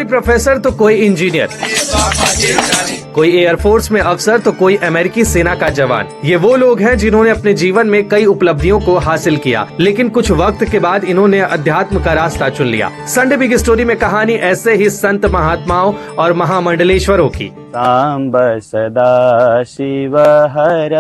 Professor तो कोई engineer, कोई एयरफोर्स में अफसर तो कोई अमेरिकी सेना का जवान। ये वो लोग हैं जिन्होंने अपने जीवन में कई उपलब्धियों को हासिल किया, लेकिन कुछ वक्त के बाद इन्होंने अध्यात्म का रास्ता चुन लिया। संडे बिग स्टोरी में कहानी ऐसे ही संत महात्माओं और महामंडलेश्वरों की। सांब सदा शिव हर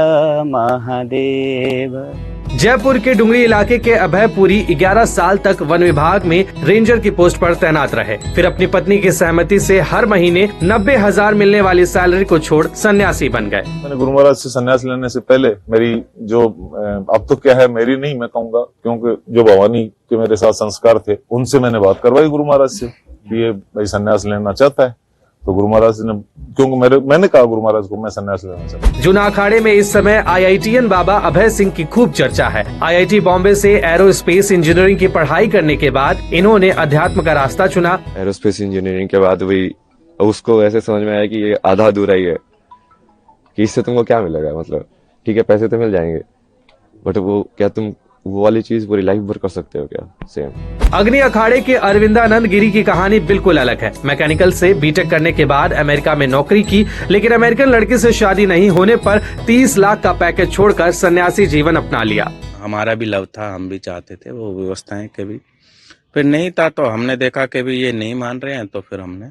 महादेव। जयपुर के डुंगरी इलाके के अभयपुरी 11 साल तक वन विभाग में रेंजर की पोस्ट पर तैनात रहे। फिर अपनी पत्नी की सहमति से हर महीने 90,000 मिलने वाली सैलरी को छोड़ सन्यासी बन गए। मैंने गुरु महाराज से सन्यास लेने से पहले मेरी जो अब तो क्या है, मेरी नहीं मैं कहूँगा, क्योंकि जो भवानी के मेरे साथ संस्कार थे उनसे मैंने बात करवाई गुरु महाराज से कि ये भाई सन्यास लेना चाहता है। तो गुरु महाराज ने, क्योंकि मैंने कहा गुरु महाराज को मैं सन्यास लेना चाहता हूं। जूना अखाड़े में इस समय IITian बाबा अभय सिंह की खूब चर्चा है। IIT बॉम्बे से एरोस्पेस इंजीनियरिंग की पढ़ाई करने के बाद इन्होंने अध्यात्म का रास्ता चुना। एरोस्पेस इंजीनियरिंग के बाद वही उसको ऐसे समझ में आया कि ये आधा अधूरा ही है, कि इससे तुमको क्या मिलेगा। मतलब ठीक है, पैसे तो मिल जाएंगे, बट वो क्या तुम वो वाली चीज पूरी लाइफ भर कर सकते हो क्या? सेम अग्नि अखाड़े के अरविंदानंद गिरी की कहानी बिल्कुल अलग है। मैकेनिकल से बीटेक करने के बाद अमेरिका में नौकरी की, लेकिन अमेरिकन लड़की से शादी नहीं होने पर 30 लाख का पैकेज छोड़कर सन्यासी जीवन अपना लिया। हमारा भी लव था, हम भी चाहते थे वो व्यवस्थाएं कभी, फिर नहीं था तो हमने देखा कि भी ये नहीं मान रहे हैं, तो फिर हमने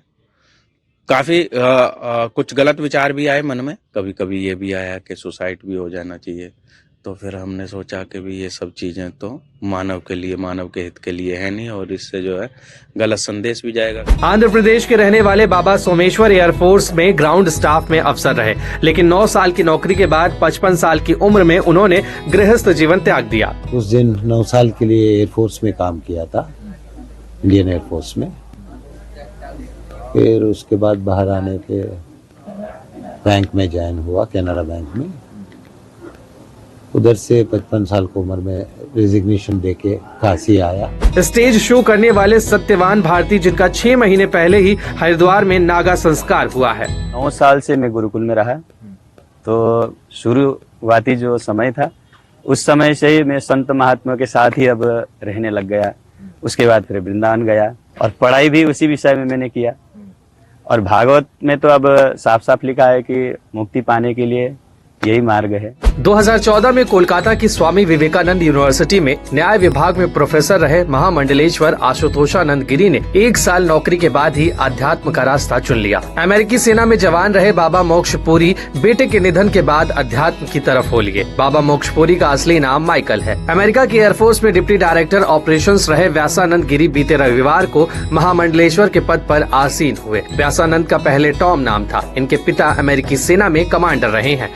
काफी कुछ गलत विचार भी आए मन में। कभी कभी ये भी आया कि सुसाइड भी हो जाना चाहिए। तो फिर हमने सोचा कि भी ये सब चीजें तो मानव के लिए, मानव के हित के लिए है नहीं, और इससे जो है गलत संदेश भी जाएगा। आंध्र प्रदेश के रहने वाले बाबा सोमेश्वर एयरफोर्स में ग्राउंड स्टाफ में अफसर रहे, लेकिन 9 साल की नौकरी के बाद 55 साल की उम्र में उन्होंने गृहस्थ जीवन त्याग दिया। उस दिन 9 साल के लिए एयरफोर्स में काम किया था, इंडियन एयरफोर्स में। फिर उसके बाद बाहर आने पे बैंक में ज्वाइन हुआ, कैनरा बैंक में। उधर से 55 साल की उम्र में रेजिग्नेशन देके काशी आया। स्टेज शो करने वाले सत्यवान भारती, जिनका 6 महीने पहले ही हरिद्वार में नागा संस्कार हुआ है। 9 साल से मैं गुरुकुल में रहा, तो शुरुआती जो समय था उस समय से ही मैं संत महात्मा के साथ ही अब रहने लग गया। उसके बाद फिर वृंदावन गया और पढ़ाई भी उसी विषय में मैंने किया। और भागवत में तो अब साफ साफ लिखा है कि मुक्ति पाने के लिए यही मार्ग है। 2014 में कोलकाता की स्वामी विवेकानंद यूनिवर्सिटी में न्याय विभाग में प्रोफेसर रहे महामंडलेश्वर आशुतोषानंद गिरी ने 1 साल नौकरी के बाद ही अध्यात्म का रास्ता चुन लिया। अमेरिकी सेना में जवान रहे बाबा मोक्षपुरी बेटे के निधन के बाद अध्यात्म की तरफ हो लिए। बाबा मोक्षपुरी का असली नाम माइकल है। अमेरिका के एयरफोर्स में डिप्टी डायरेक्टर ऑपरेशंस रहे व्यासानंद गिरी बीते रविवार को महामंडलेश्वर के पद पर आसीन हुए। व्यासानंद का पहले टॉम नाम था। इनके पिता अमेरिकी सेना में कमांडर रहे हैं।